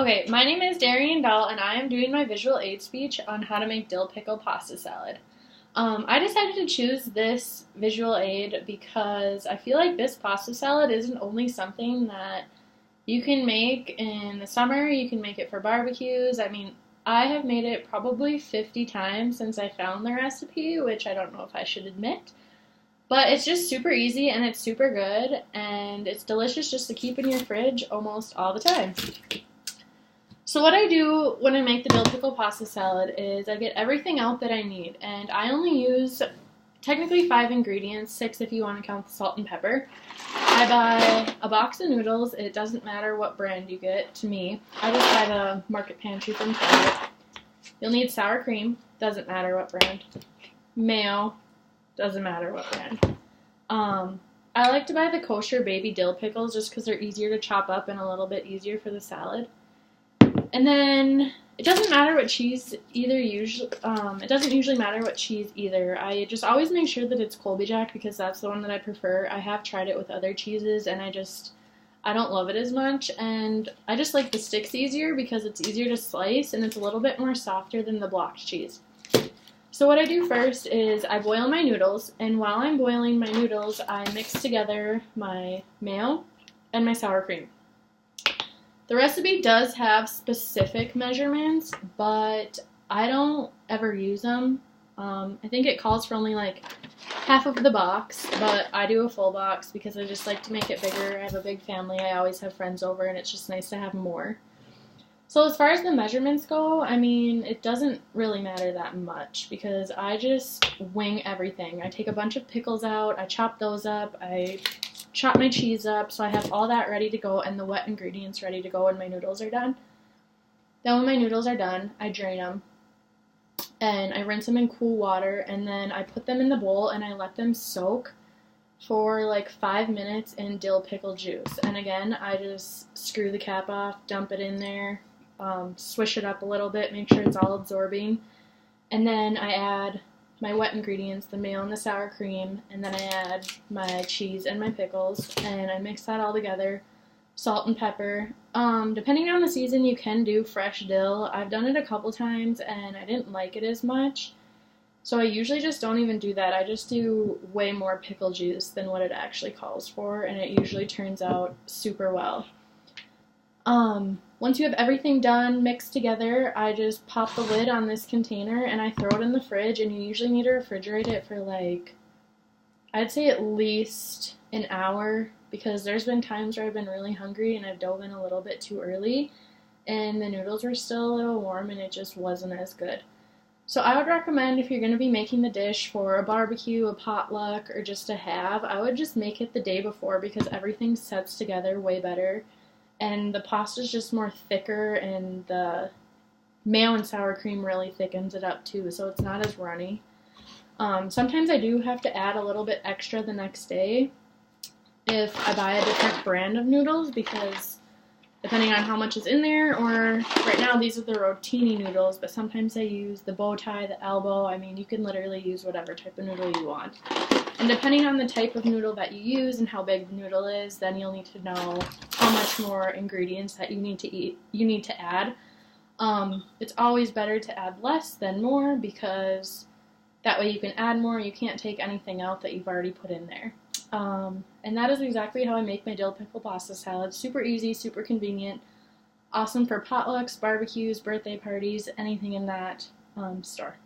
Okay, my name is Darian Bell, and I am doing my visual aid speech on how to make dill pickle pasta salad. I decided to choose this visual aid because I feel like this pasta salad isn't only something that you can make in the summer, you can make it for barbecues. I mean, I have made it probably 50 times since I found the recipe, which I don't know if I should admit. But it's just super easy and it's super good and it's delicious just to keep in your fridge almost all the time. So what I do when I make the dill pickle pasta salad is I get everything out that I need, and I only use technically 5 ingredients, 6 if you want to count the salt and pepper. I buy a box of noodles. It doesn't matter what brand you get to me. I just buy the Market Pantry from Target. You'll need sour cream, doesn't matter what brand. Mayo, doesn't matter what brand. I like to buy the kosher baby dill pickles just because they're easier to chop up and a little bit easier for the salad. And then it doesn't matter what cheese it doesn't usually matter what cheese either. I just always make sure that it's Colby Jack because that's the one that I prefer. I have tried it with other cheeses and I don't love it as much, and I just like the sticks easier because it's easier to slice and it's a little bit more softer than the blocked cheese. So what I do first is I boil my noodles, and while I'm boiling my noodles, I mix together my mayo and my sour cream. The recipe does have specific measurements, but I don't ever use them. I think it calls for only like half of the box, but I do a full box because I just like to make it bigger. I have a big family. I always have friends over, and it's just nice to have more. So as far as the measurements go, I mean, it doesn't really matter that much because I just wing everything. I take a bunch of pickles out, I chop those up, I chop my cheese up, so I have all that ready to go and the wet ingredients ready to go when my noodles are done. Then when my noodles are done, I drain them and I rinse them in cool water, and then I put them in the bowl and I let them soak for like 5 minutes in dill pickle juice. And again, I just screw the cap off, dump it in there, swish it up a little bit, make sure it's all absorbing, and then I add my wet ingredients, the mayo and the sour cream, and then I add my cheese and my pickles, and I mix that all together, salt and pepper. Depending on the season, you can do fresh dill. I've done it a couple times, and I didn't like it as much, so I usually just don't even do that. I just do way more pickle juice than what it actually calls for, and it usually turns out super well. Once you have everything done, mixed together, I just pop the lid on this container and I throw it in the fridge, and you usually need to refrigerate it for like, I'd say at least an hour, because there's been times where I've been really hungry and I've dove in a little bit too early and the noodles were still a little warm and it just wasn't as good. So I would recommend, if you're going to be making the dish for a barbecue, a potluck, or just to have, I would just make it the day before because everything sets together way better. And the pasta's just more thicker, and the mayo and sour cream really thickens it up too, so it's not as runny. Sometimes I do have to add a little bit extra the next day if I buy a different brand of noodles, because depending on how much is in there, or right now these are the rotini noodles, but sometimes I use the bow tie, the elbow. I mean, you can literally use whatever type of noodle you want. And depending on the type of noodle that you use and how big the noodle is, then you'll need to know how much more ingredients that you need to add. It's always better to add less than more, because that way you can add more. You can't take anything out that you've already put in there. And that is exactly how I make my dill pickle pasta salad. Super easy, super convenient, awesome for potlucks, barbecues, birthday parties, anything in that store.